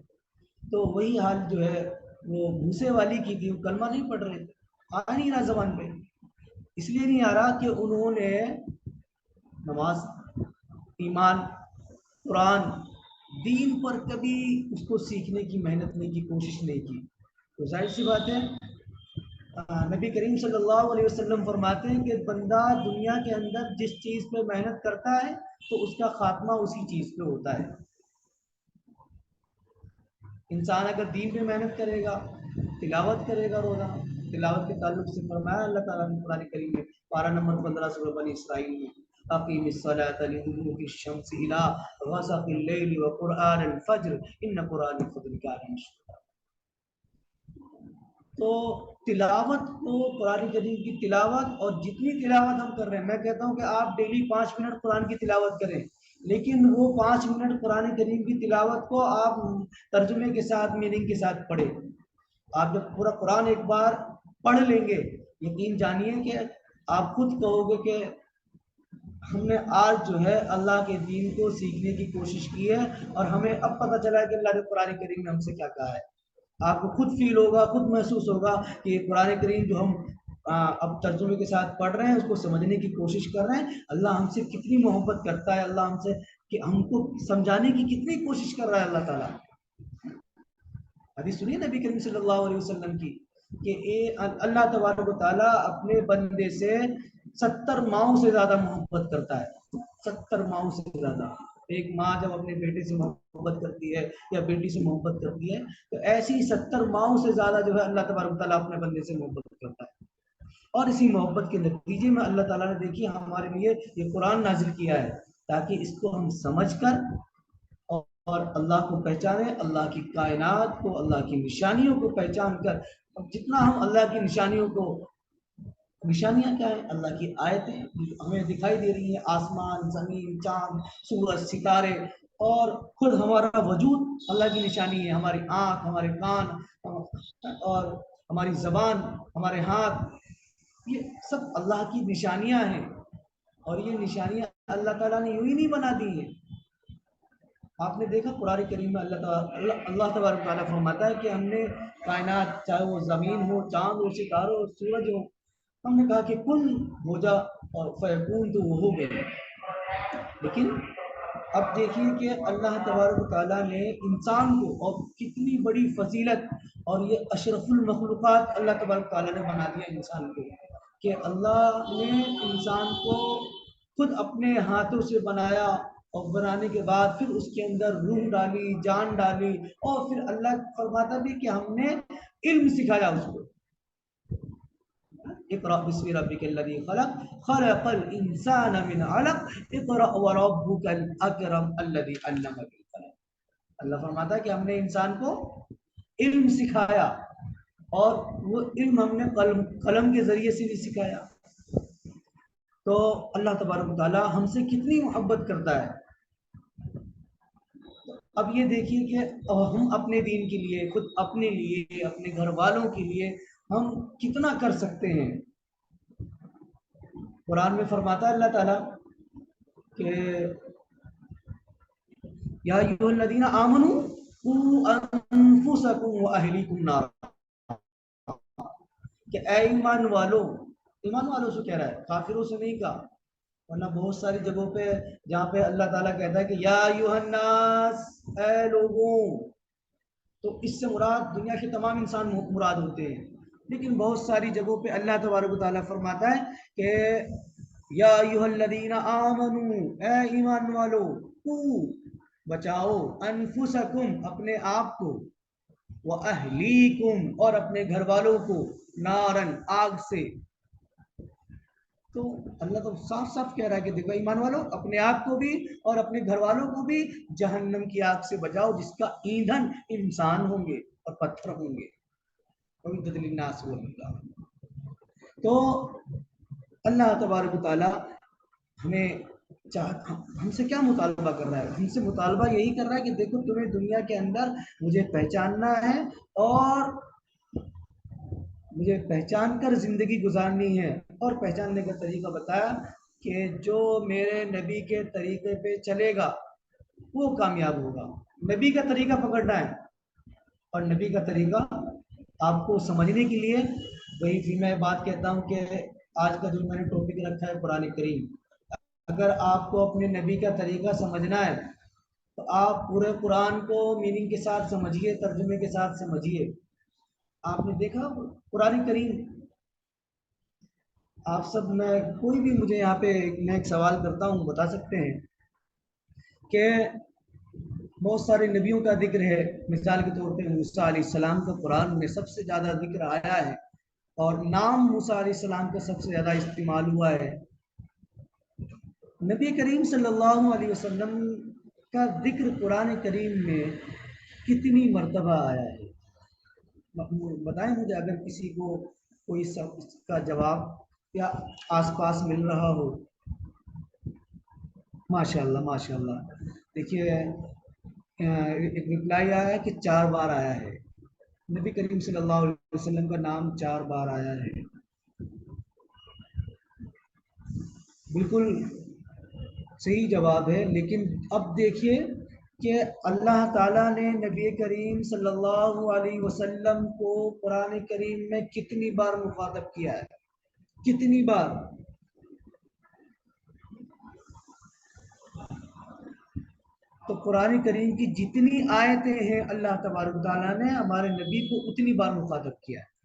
تو وہی حال جو ہے وہ بھوسے والی کی تھی، وہ کلمہ نہیں پڑھ رہے تھے، آ نہیں رہا زبان پہ، اس لیے نہیں آ رہا کہ انہوں نے نماز، ایمان، قرآن، دین پر کبھی اس کو سیکھنے کی محنت نہیں کی، کوشش نہیں کی۔ تو ظاہر سی بات ہے نبی کریم صلی اللہ علیہ وسلم فرماتے ہیں کہ بندہ دنیا کے اندر جس چیز پہ محنت کرتا ہے تو اس کا خاتمہ اسی چیز پہ ہوتا ہے۔ انسان اگر دین پہ محنت کرے گا، تلاوت کرے گا روزہ، تلاوت کے تعلق سے فرمایا اللہ تعالیٰ نے قرآن کریم میں پارہ نمبر 15 سورہ بنی اسرائیل میں اقیم الصلاۃ لدلوک الشمس الی غسق اللیل وقرآن الفجر ان قرآن الفجر کان مشہورا۔ تو تلاوت کو، قرآن کریم کی تلاوت، اور جتنی تلاوت ہم کر رہے ہیں، میں کہتا ہوں کہ آپ ڈیلی 5 منٹ قرآن کی تلاوت کریں، لیکن وہ 5 منٹ قرآن کریم کی تلاوت کو آپ ترجمے کے ساتھ، میننگ کے ساتھ پڑھیں۔ آپ جب پورا قرآن ایک بار پڑھ لیں گے، یقین جانیے کہ آپ خود کہو گے کہ ہم نے آج جو ہے اللہ کے دین کو سیکھنے کی کوشش کی ہے، اور ہمیں اب پتہ چلا ہے کہ اللہ نے قرآن کریم میں ہم سے کیا کہا ہے۔ آپ کو خود فیل ہوگا، خود محسوس ہوگا کہ یہ قرآن کریم جو ہم اب ترجمے کے ساتھ پڑھ رہے ہیں، اس کو سمجھنے کی کوشش کر رہے ہیں، اللہ ہم سے کتنی محبت کرتا ہے، اللہ ہم سے کہ ہم کو سمجھانے کی کتنی کوشش کر رہا ہے اللہ تعالیٰ۔ حدیث سنیے نبی کریم صلی اللہ علیہ وسلم کی کہ اللہ تبارک و تعالیٰ اپنے بندے سے 70 ماؤں سے زیادہ محبت کرتا ہے، 70 ماؤں سے زیادہ۔ ایک ماں جب اپنے بیٹے سے محبت کرتی ہے یا بیٹی سے محبت کرتی ہے تو ایسی 70 ماؤں سے زیادہ جو ہے اللہ تبارک و تعالیٰ اپنے بندے سے محبت کرتا ہے، اور اسی محبت کے نتیجے میں اللہ تعالیٰ نے دیکھیے ہمارے لیے یہ قرآن نازل کیا ہے تاکہ اس کو ہم سمجھ کر اور اللہ کو پہچانے، اللہ کی کائنات کو، اللہ کی نشانیوں کو پہچان کر، جتنا ہم اللہ کی نشانیوں کو، نشانیاں کیا ہیں؟ اللہ کی آیتیں ہمیں دکھائی دے رہی ہیں، آسمان، زمین، چاند، سورج، ستارے، اور خود ہمارا وجود اللہ کی نشانی ہے، ہماری آنکھ، ہمارے کان، اور ہماری زبان، ہمارے ہاتھ، یہ سب اللہ کی نشانیاں ہیں، اور یہ نشانیاں اللہ تعالیٰ نے یوں ہی نہیں بنا دی ہیں۔ آپ نے دیکھا قرآن کریم میں اللہ تبارک تعالیٰ فرماتا ہے کہ ہم نے کائنات، چاہے وہ زمین ہو، چاند ہو، ستارے ہو، سورج ہو، ہم نے کہا کہ کن ہو جا اور فیکون، تو وہ ہو گئے۔ لیکن اب دیکھیے کہ اللہ تبارک تعالیٰ نے انسان کو، اور کتنی بڑی فضیلت، اور یہ اشرف المخلوقات اللہ تبارک تعالیٰ نے بنا دیا انسان کو، کہ اللہ نے انسان کو خود اپنے ہاتھوں سے بنایا، اور بنانے کے بعد پھر اس کے اندر روح ڈالی، جان ڈالی، اور پھر اللہ فرماتا بھی کہ ہم نے علم سکھایا اس کو۔ اقرأ بسم ربک الذی خلق خلق الانسان من علق اقرأ وربک الاکرم الذی علم بالقلم۔ اللہ فرماتا ہے کہ ہم نے انسان کو علم سکھایا، اور وہ علم ہم نے قلم کے ذریعے سے بھی سکھایا۔ تو اللہ تبارک و تعالیٰ ہم سے کتنی محبت کرتا ہے۔ اب یہ دیکھیے کہ ہم اپنے دین کے لیے، خود اپنے لیے، اپنے گھر والوں کے لیے ہم کتنا کر سکتے ہیں۔ قرآن میں فرماتا ہے اللہ تعالیٰ کہ یا ایھا الذین آمنوا قوا انفسکم واہلیکم نارا، کہ اے ایمان والوں سے کہہ رہا ہے، کافروں سے نہیں کہا، ورنہ بہت ساری جگہوں پہ جہاں پہ اللہ تعالیٰ کہتا ہے کہ یا ایھا الناس، اے لوگوں، تو اس سے مراد دنیا کے تمام انسان مراد ہوتے ہیں، لیکن بہت ساری جگہوں پہ اللہ تبارک و تعالیٰ فرماتا ہے کہ یا ایھا الذین آمنوا، اے ایمان والو، بچاؤ، انفسکم، اپنے آپ کو، وَأَهْلِيكُمْ، اور اپنے گھر والوں کو، نارن، آگ سے۔ تو اللہ تو صاف صاف کہہ رہا ہے کہ دیکھو ایمان والو، اپنے آپ کو بھی اور اپنے گھر والوں کو بھی جہنم کی آگ سے بچاؤ، جس کا ایندھن انسان ہوں گے اور پتھر ہوں گے۔ تو اللہ تبارک و تعالی ہمیں ہم سے کیا مطالبہ کر رہا ہے؟ ہم سے مطالبہ یہی کر رہا ہے کہ دیکھو تمہیں دنیا کے اندر مجھے پہچاننا ہے، اور مجھے پہچان کر زندگی گزارنی ہے، اور پہچاننے کا طریقہ بتایا کہ جو میرے نبی کے طریقے پہ چلے گا وہ کامیاب ہوگا۔ نبی کا طریقہ پکڑنا ہے، اور نبی کا طریقہ آپ کو سمجھنے کے لیے وہی پھر میں بات کہتا ہوں کہ آج کا جو میں نے ٹاپک رکھا ہے قرآن کریم، اگر آپ کو اپنے نبی کا طریقہ سمجھنا ہے تو آپ پورے قرآن کو میننگ کے ساتھ سمجھیے، ترجمے کے ساتھ سمجھیے۔ آپ نے دیکھا قرآن کریم، آپ سب، میں کوئی بھی مجھے یہاں پہ میں ایک سوال کرتا ہوں، بتا سکتے ہیں کہ بہت سارے نبیوں کا ذکر ہے، مثال کے طور پہ موسیٰ علیہ السلام کا قرآن میں سب سے زیادہ ذکر آیا ہے، اور نام موسیٰ علیہ السلام کا سب سے زیادہ استعمال ہوا ہے۔ نبی کریم صلی اللہ علیہ وسلم کا ذکر قرآن کریم میں کتنی مرتبہ آیا ہے؟ بتائیں مجھے، اگر کسی کو کوئی اس کا جواب یا آس پاس مل رہا ہو۔ ماشاءاللہ ماشاءاللہ، دیکھیے ایک رپلائی آیا ہے کہ 4 بار آیا ہے، نبی کریم صلی اللہ علیہ وسلم کا نام 4 بار آیا ہے۔ بالکل صحیح جواب ہے، لیکن اب دیکھیے کہ اللہ تعالیٰ نے نبی کریم صلی اللہ علیہ وسلم کو قرآن کریم میں کتنی بار مخاطب کیا ہے، کتنی بار؟ تو قرآن کریم کی جتنی آیتیں ہیں اللہ تبارک و تعالیٰ نے ہمارے نبی کو اتنی بار مخاطب کیا ہے،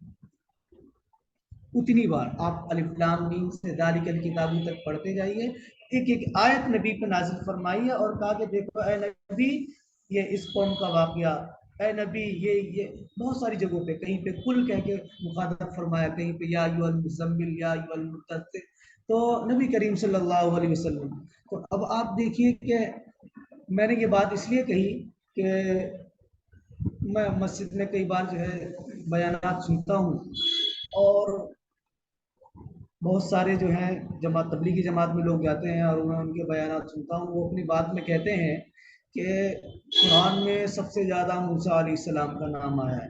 اتنی بار۔ آپ الف لام میم سے ذالک الکتاب تک پڑھتے جائیے، ایک ایک آیت نبی پہ نازل فرمائی ہے، اور کہا کہ دیکھو اے نبی یہ اس قوم کا واقعہ، اے نبی یہ بہت ساری جگہوں پہ، کہیں پہ کل کہہ کے مخاطب فرمایا، کہیں پہ یا ایھا المزمل، یا ایھا المدثر۔ تو نبی کریم صلی اللہ علیہ وسلم، تو اب آپ دیکھیے کہ میں نے یہ بات اس لیے کہی کہ میں مسجد میں کئی بار جو ہے بیانات سنتا ہوں، اور بہت سارے جو ہیں جماعت، تبلیغی جماعت میں لوگ جاتے ہیں، اور میں ان کے بیانات سنتا ہوں، وہ اپنی بات میں کہتے ہیں کہ قرآن میں سب سے زیادہ موسیٰ علیہ السلام کا نام آیا ہے،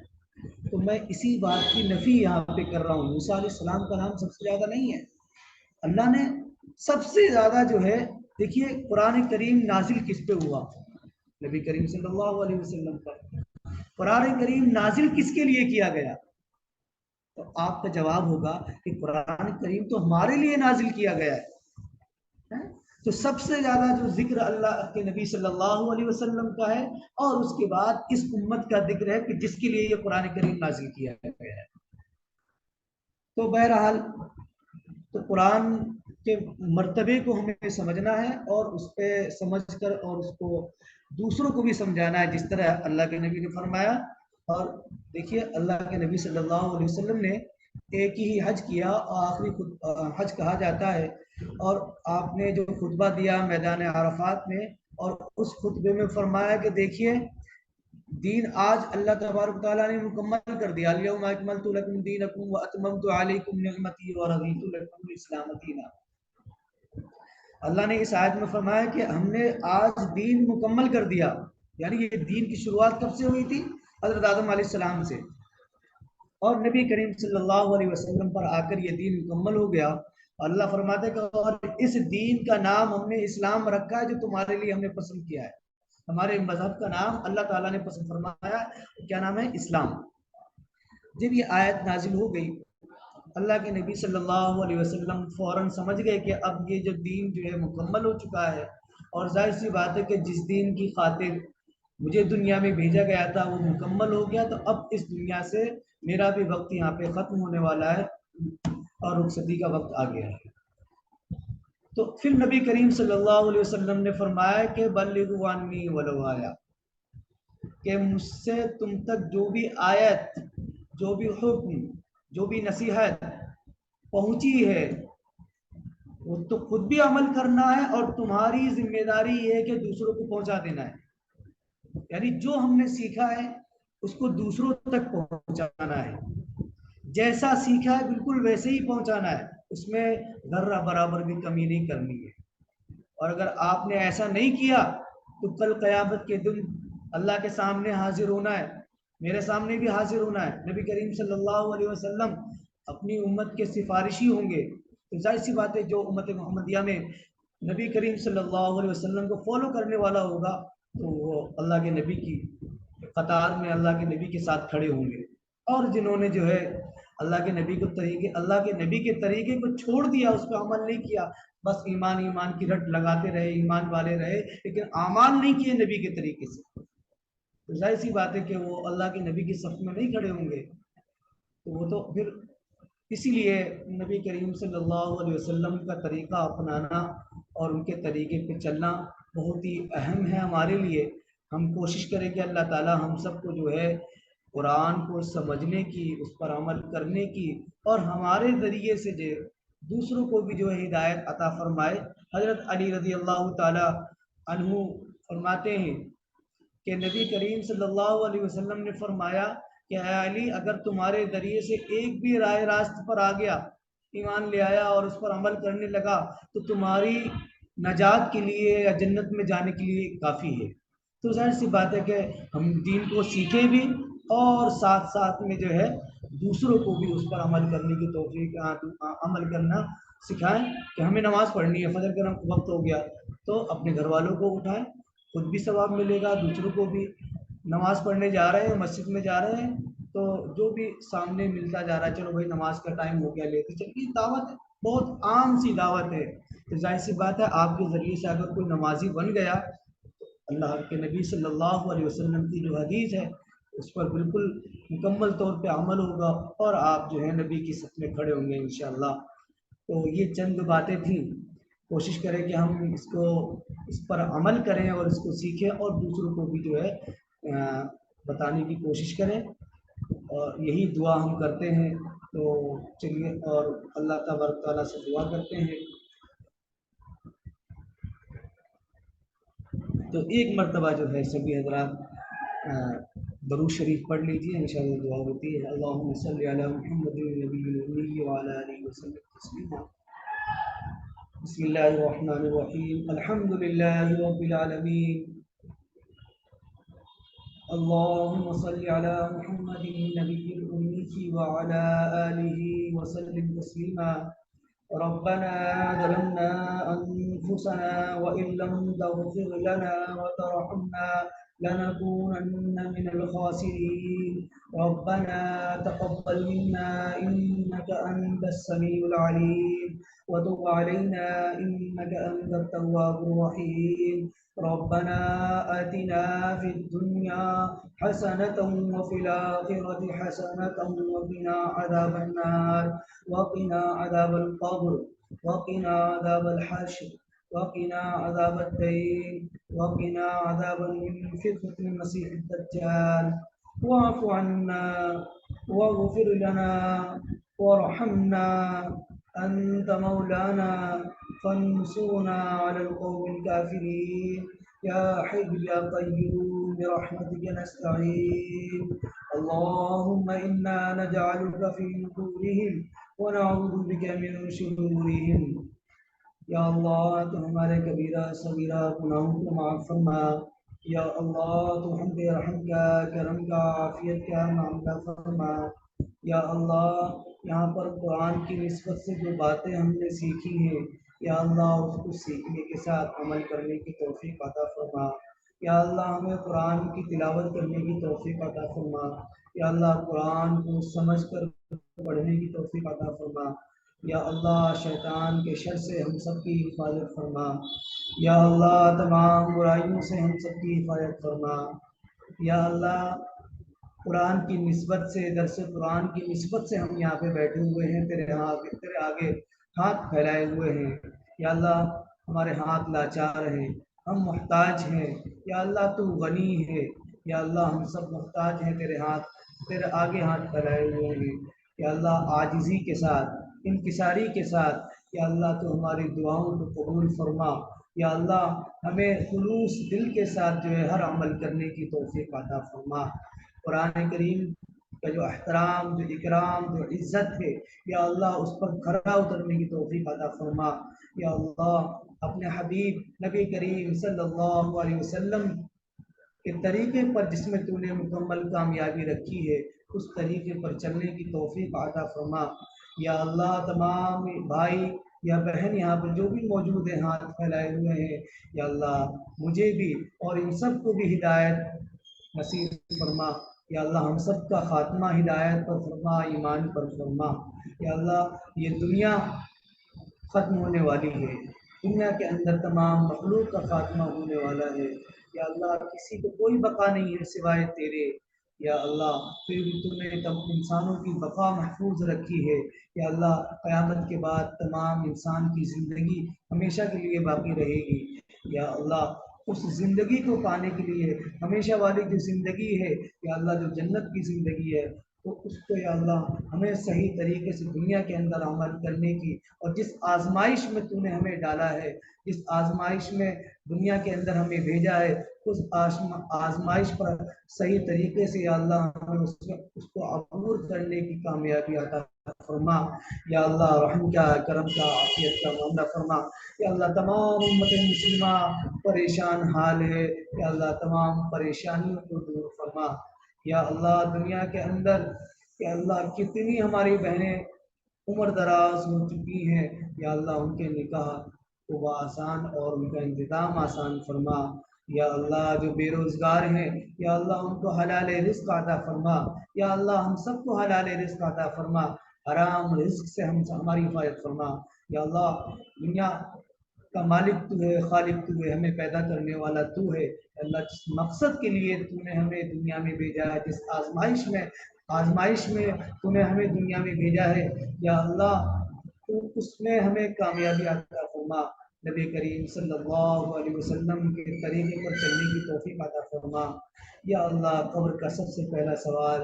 تو میں اسی بات کی نفی یہاں پہ کر رہا ہوں۔ موسیٰ علیہ السلام کا نام سب سے زیادہ نہیں ہے، اللہ نے سب سے زیادہ جو ہے، دیکھیے قرآن کریم نازل کس پہ ہوا؟ نبی کریم صلی اللہ علیہ وسلم پر۔ قرآن کریم نازل کس کے لیے کیا گیا؟ تو آپ کا جواب ہوگا کہ قرآن کریم تو ہمارے لیے نازل کیا گیا ہے۔ تو سب سے زیادہ جو ذکر اللہ کے نبی صلی اللہ علیہ وسلم کا ہے، اور اس کے بعد اس امت کا ذکر ہے کہ جس کے لیے یہ قرآن کریم نازل کیا گیا ہے۔ تو بہرحال تو قرآن کے مرتبے کو ہمیں سمجھنا ہے، اور اس پہ سمجھ کر اور اس کو دوسروں کو بھی سمجھانا ہے، جس طرح اللہ کے نبی نے فرمایا۔ اور دیکھیے اللہ کے نبی صلی اللہ علیہ وسلم نے ایک ہی حج کیا، اور آخری حج کہا جاتا ہے، اور آپ نے جو خطبہ دیا میدان عرفات میں، اور اس خطبے میں فرمایا کہ دیکھیے دین آج اللہ تبارک تعالیٰ نے مکمل کر دیا، الیوم اکملت لکم دینکم واتممت علیکم نعمتی ورضیت لکم الاسلام دینا۔ اللہ نے اس آیت میں فرمایا کہ ہم نے آج دین مکمل کر دیا، یعنی یہ دین کی شروعات کب سے ہوئی تھی؟ حضرت آدم علیہ السلام سے، اور نبی کریم صلی اللہ علیہ وسلم پر آ کر یہ دین مکمل ہو گیا۔ اللہ فرماتے کہ اور اس دین کا نام ہم نے اسلام رکھا ہے، جو تمہارے لیے ہم نے پسند کیا ہے۔ ہمارے مذہب کا نام اللہ تعالیٰ نے پسند فرمایا، کیا نام ہے؟ اسلام۔ جب یہ آیت نازل ہو گئی اللہ کے نبی صلی اللہ علیہ وسلم فوراً سمجھ گئے کہ اب یہ جو دین جو ہے مکمل ہو چکا ہے، اور ظاہر سی بات ہے کہ جس دین کی خاطر مجھے دنیا میں بھیجا گیا تھا وہ مکمل ہو گیا، تو اب اس دنیا سے میرا بھی وقت یہاں پہ ختم ہونے والا ہے اور رخصتی کا وقت آ گیا ہے۔ تو پھر نبی کریم صلی اللہ علیہ وسلم نے فرمایا کہ بلغوا عنی ولو آیا، کہ مجھ سے تم تک جو بھی آیت، جو بھی حکم، جو بھی نصیحت پہنچی ہے وہ تو خود بھی عمل کرنا ہے، اور تمہاری ذمہ داری یہ ہے کہ دوسروں کو پہنچا دینا ہے، یعنی جو ہم نے سیکھا ہے اس کو دوسروں تک پہنچانا ہے، جیسا سیکھا ہے بالکل ویسے ہی پہنچانا ہے، اس میں ذرہ برابر بھی کمی نہیں کرنی ہے۔ اور اگر آپ نے ایسا نہیں کیا تو کل قیامت کے دن اللہ کے سامنے حاضر ہونا ہے، میرے سامنے بھی حاضر ہونا ہے۔ نبی کریم صلی اللہ علیہ وسلم اپنی امت کے سفارشی ہوں گے، تو ظاہر سی بات ہے جو امت محمدیہ میں نبی کریم صلی اللہ علیہ وسلم کو فالو کرنے والا ہوگا تو وہ اللہ کے نبی کی قطار میں اللہ کے نبی کے ساتھ کھڑے ہوں گے، اور جنہوں نے جو ہے اللہ کے نبی کو اللہ کے نبی کے طریقے کو چھوڑ دیا، اس پہ عمل نہیں کیا، بس ایمان ایمان کی رٹ لگاتے رہے، ایمان والے رہے لیکن اعمال نہیں کیے نبی کے طریقے سے، تو ظاہر سی بات ہے کہ وہ اللہ کے نبی کی صف میں نہیں کھڑے ہوں گے۔ تو وہ تو پھر اسی لیے نبی کریم صلی اللہ علیہ وسلم کا طریقہ اپنانا اور ان کے طریقے پہ چلنا بہت ہی اہم ہے ہمارے لیے۔ ہم کوشش کریں کہ اللہ تعالی ہم سب کو جو ہے قرآن کو سمجھنے کی، اس پر عمل کرنے کی، اور ہمارے ذریعے سے جو دوسروں کو بھی جو ہے ہدایت عطا فرمائے۔ حضرت علی رضی اللہ تعالی عنہ فرماتے ہیں کہ نبی کریم صلی اللہ علیہ وسلم نے فرمایا کہ اے علی، اگر تمہارے ذریعے سے ایک بھی رائے راست پر آ گیا، ایمان لے آیا اور اس پر عمل کرنے لگا، تو تمہاری نجات کے لیے یا جنت میں جانے کے لیے کافی ہے۔ تو ظاہر سی بات ہے کہ ہم دین کو سیکھیں بھی اور ساتھ ساتھ میں جو ہے دوسروں کو بھی اس پر عمل کرنے کی توفیق عمل کرنا سکھائیں، کہ ہمیں نماز پڑھنی ہے، فجر کا وقت ہو گیا تو اپنے گھر والوں کو اٹھائیں، خود بھی ثواب ملے گا، دوسروں کو بھی۔ نماز پڑھنے جا رہے ہیں، مسجد میں جا رہے ہیں، تو جو بھی سامنے ملتا جا رہا ہے، چلو بھائی نماز کا ٹائم ہو گیا لیتے چلیے، دعوت ہے، بہت عام سی دعوت ہے۔ تو ظاہر سی بات ہے آپ کے ذریعے سے اگر کوئی نمازی بن گیا تو اللہ کے نبی صلی اللہ علیہ وسلم کی جو حدیث ہے اس پر بالکل مکمل طور پہ عمل ہوگا، اور آپ جو ہے نبی کی صف میں کھڑے ہوں گے انشاءاللہ۔ تو یہ چند باتیں تھیں، کوشش کریں کہ ہم اس پر عمل کریں اور اس کو سیکھیں اور دوسروں کو بھی جو ہے بتانے کی کوشش کریں، اور یہی دعا ہم کرتے ہیں۔ تو چلیے اور اللہ تبارک تعالیٰ سے دعا کرتے ہیں۔ تو ایک مرتبہ جو ہے سبھی حضرات درود شریف پڑھ لیجیے، انشاءاللہ دعا ہوتی ہے۔ اللہم صلی علی محمد النبی الامی وعلی آلہ وسلم تسلیما۔ بسم اللہ الرحمن الرحیم، الحمد للہ رب العالمین، اللهم صل على محمد النبي الأمي وعلى آله وسلم تسليما۔ ربنا ظلمنا أنفسنا وإن لم تغفر لنا وترحمنا لنكونن من الخاسرين، ربنا تقبل منا إنك أنت السميع العليم وتب علينا إنك أنت التواب الرحيم، ربنا آتنا في الدنيا حسنة وفي الآخرة حسنة وقنا عذاب النار، وقنا عذاب القبر، وقنا عذاب الحشر، وقنا عذاب الدين، وقنا عذاب من فتنة المسيح الدجال، واعف عنا واغفر لنا وارحمنا، أنت مولانا فانصرنا على القوم الكافرين، يا حي يا قيوم برحمتك نستعين، اللهم إنا نجعلك في نحورهم ونعوذ بك من شرورهم۔ یا اللہ تو ہمارے کبیرہ صغیرہ گناہوں کو معاف فرما، یا اللہ تو ہم پہ رحم کا، کرم کا، عافیت کا معاملہ فرما، یا اللہ یہاں پر قرآن کی نسبت سے جو باتیں ہم نے سیکھی ہیں یا اللہ اس کو سیکھنے کے ساتھ عمل کرنے کی توفیق عطا فرما، یا اللہ ہمیں قرآن کی تلاوت کرنے کی توفیق عطا فرما، یا اللہ قرآن کو سمجھ کر کو بڑھنے کی توفیق عطا فرما۔ یا اللہ شیطان کے شر سے ہم سب کی حفاظت فرما۔ یا اللہ تمام برائیوں سے ہم سب کی حفاظت فرما۔ یا اللہ قرآن کی نسبت سے، درس قرآن کی نسبت سے ہم یہاں پہ بیٹھے ہوئے ہیں، تیرے آگے ہاتھ پھیلائے ہوئے ہیں۔ یا اللہ ہمارے ہاتھ لاچار ہیں، ہم محتاج ہیں۔ یا اللہ تو غنی ہے۔ یا اللہ ہم سب محتاج ہیں، تیرے آگے ہاتھ پھیلائے ہوئے ہیں۔ یا اللہ عاجزی کے ساتھ، انکساری کے ساتھ یا اللہ تو ہماری دعاؤں کو قبول فرما۔ یا اللہ ہمیں خلوص دل کے ساتھ جو ہے ہر عمل کرنے کی توفیق عطا فرما۔ قرآن کریم کا جو احترام، جو اکرام، جو عزت ہے یا اللہ اس پر کھرا اترنے کی توفیق عطا فرما۔ یا اللہ اپنے حبیب نبی کریم صلی اللہ علیہ وسلم کے طریقے پر جس میں تو نے مکمل کامیابی رکھی ہے اس طریقے پر چلنے کی توفیق عطا فرما۔ یا اللہ تمام بھائی یا بہن یہاں پر جو بھی موجود ہیں ہاتھ پھیلائے ہوئے ہیں، یا اللہ مجھے بھی اور ان سب کو بھی ہدایت نصیب فرما۔ یا اللہ ہم سب کا خاتمہ ہدایت پر فرما، ایمان پر فرما۔ یا اللہ یہ دنیا ختم ہونے والی ہے، دنیا کے اندر تمام مخلوق کا خاتمہ ہونے والا ہے۔ یا اللہ کسی کو کوئی بقا نہیں ہے سوائے تیرے۔ یا اللہ پھر بھی تم نے انسانوں کی بقا محفوظ رکھی ہے۔ یا اللہ قیامت کے بعد تمام انسان کی زندگی ہمیشہ کے لیے باقی رہے گی۔ یا اللہ اس زندگی کو پانے کے لیے ہمیشہ والی جو زندگی ہے یا اللہ جو جنت کی زندگی ہے تو اس کو یا اللہ ہمیں صحیح طریقے سے دنیا کے اندر عمل کرنے کی، اور جس آزمائش میں تو نے ہمیں ڈالا ہے، جس آزمائش میں دنیا کے اندر ہمیں بھیجا ہے اس آزمائش پر صحیح طریقے سے یا اللہ ہمیں اس کو عبور کرنے کی کامیابی عطا فرما۔ یا اللہ رحم کا، کرم کا، عافیت کا معاملہ فرما۔ یا اللہ تمام امت مسلمہ پریشان حال ہے، یا اللہ تمام پریشانیوں کو دور فرما۔ یا اللہ دنیا کے اندر یا اللہ کتنی ہماری بہنیں عمر دراز ہو چکی ہیں، یا اللہ ان کے نکاح کو آسان اور ان کا انتظام آسان فرما۔ یا اللہ جو بے روزگار ہیں یا اللہ ان کو حلال رزق عطا فرما۔ یا اللہ ہم سب کو حلال رزق عطا فرما، حرام رزق سے ہماری حفاظت فرما۔ یا اللہ دنیا کا مالک تو ہے، خالق تو ہے، ہمیں پیدا کرنے والا تو ہے۔ اللہ جس مقصد کے لیے تو نے ہمیں دنیا میں بھیجا ہے، جس آزمائش میں تو نے ہمیں دنیا میں بھیجا ہے یا اللہ تو اس میں ہمیں کامیابی عطا فرما۔ نبی کریم صلی اللہ علیہ وسلم کے طریقے پر چلنے کی توفیق عطا فرما۔ یا اللہ قبر کا سب سے پہلا سوال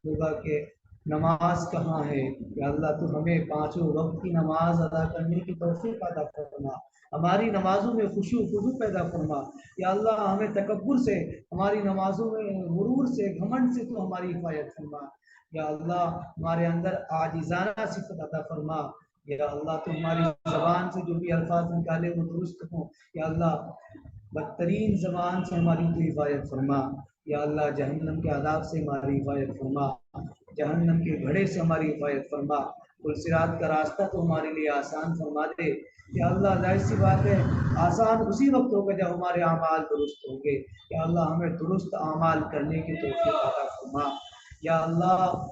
ہوگا کہ نماز کہاں ہے؟ یا اللہ تو ہمیں پانچوں وقت کی نماز ادا کرنے کی توفیق عطا فرما، ہماری نمازوں میں خشوع و خضوع پیدا فرما۔ یا اللہ ہمیں تکبر سے، ہماری نمازوں میں غرور سے، گھمنڈ سے تو ہماری حفاظت فرما۔ یا اللہ ہمارے اندر عاجزانہ صفت عطا فرما۔ یا اللہ تو ہماری زبان سے جو بھی الفاظ نکالے وہ درست ہوں۔ یا اللہ بدترین زبان سے ہماری تو حفاظت فرما۔ یا اللہ جہنم کے عذاب سے ہماری حفاظت فرما، جہنم کے گھڑے سے ہماری حفاظت فرما، صراط کا راستہ تو ہمارے لیے آسان فرما دے۔ یا اللہ ظاہر سی بات ہے آسان اسی وقت ہوگا جب ہمارے اعمال درست ہوں گے۔ یا اللہ ہمیں درست اعمال کرنے کی توفیق عطا فرما۔ یا اللہ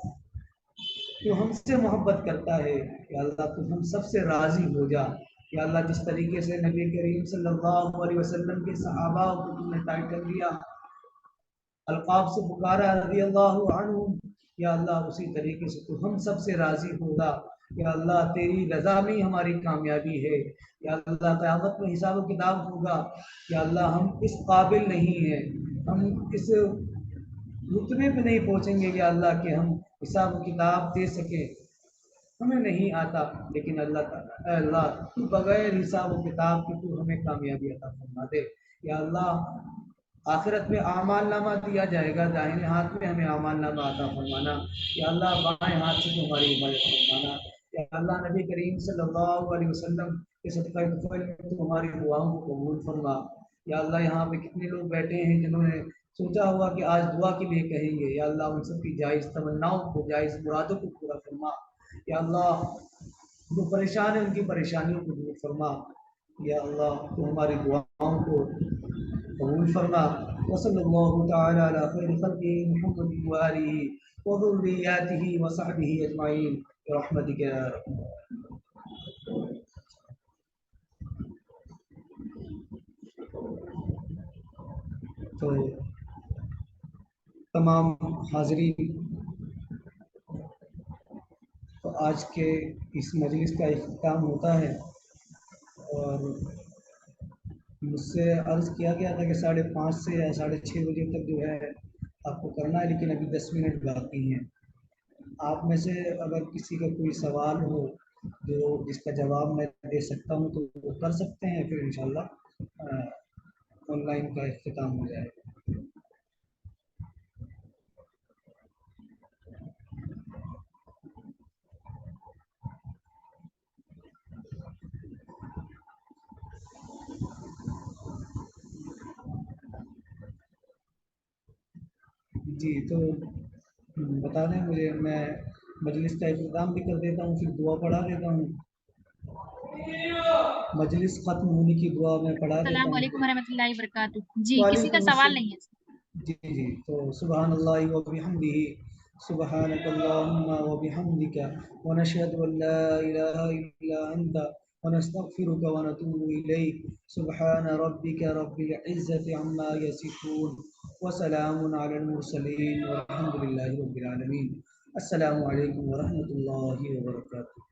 تو ہم سے محبت کرتا ہے، یا اللہ تو ہم سب سے راضی ہو جا۔ یا اللہ جس طریقے سے نبی کریم صلی اللہ علیہ وسلم کے صحابہ کو تم نے ٹائٹل دیا، القاب سے پکارا رضی اللہ عنہم، یا اللہ اسی طریقے سے تو ہم سب سے راضی ہوگا۔ یا اللہ تیری رضا میں ہماری کامیابی ہے۔ یا اللہ قیامت میں حساب و کتاب ہوگا، یا اللہ ہم اس قابل نہیں ہیں، ہم اس رتبے پہ نہیں پہنچیں گے یا اللہ کہ ہم حساب و کتاب دے سکیں، ہمیں نہیں آتا، لیکن اللہ تعالیٰ اے اللہ تو بغیر حساب و کتاب کے تو ہمیں کامیابی عطا فرما دے۔ یا اللہ آخرت میں اعمال نامہ دیا جائے گا، داہنے ہاتھ میں ہمیں اعمال نامہ عطا فرمانا۔ یا اللہ بائیں ہاتھ سے تمہاری حفاظت فرمانا۔ یا اللہ نبی کریم صلی اللہ علیہ وسلم کے صدقہ طفیل میں تمہاری دعاؤں کو قبول فرما۔ یا اللہ یہاں پہ کتنے لوگ بیٹھے ہیں جنہوں نے سوچا ہوا کہ آج دعا کے لیے کہیں گے، یا اللہ ان سب کی جائز تمناؤں کو، جائز مرادوں کو پورا فرما۔ یا اللہ جو پریشان ہیں ان کی پریشانیوں کو دور فرما۔ یا اللہ تو ہماری دعاؤں کو قبول فرما۔ وصلی اللہ تعالی علی خیر خلقہ محمد وآلہ وذریاتہ وصحبہ اجمعین برحمتک یا ارحم الراحمین۔ تو تمام حاضرین، تو آج کے اس مجلس کا اختتام ہوتا ہے، اور مجھ سے عرض کیا گیا تھا کہ 5:30 سے یا 6:30 بجے تک جو ہے آپ کو کرنا ہے، لیکن ابھی 10 منٹ باقی ہیں۔ آپ میں سے اگر کسی کا کوئی سوال ہو جس کا جواب میں دے سکتا ہوں تو وہ کر سکتے ہیں، پھر انشاءاللہ آن لائن کا اختتام ہو جائے گا۔ جی تو بتا دیں مجھے، میں مجلس کا اختتام بھی کر دیتا ہوں، پھر دعا پڑھا دیتا ہوں۔ مجلس ختم ہونے کی دعا میں پڑھا دیتا السلام ہوں۔ علیکم ورحمۃ اللہ وبرکاتہ۔ جی کسی کا وعلیکم سوال نہیں السلام۔ جی تو سبحان اللہ وبحمدہ، سبحانک اللہم وبحمدک، ونشہد ان لا الہ الا انت، ونستغفرک ونتوب الیک، سبحان ربک رب العزت عما یصفون، وسلام علی المرسلین، والحمد للہ رب العالمین۔ السلام علیکم ورحمۃ اللہ وبرکاتہ۔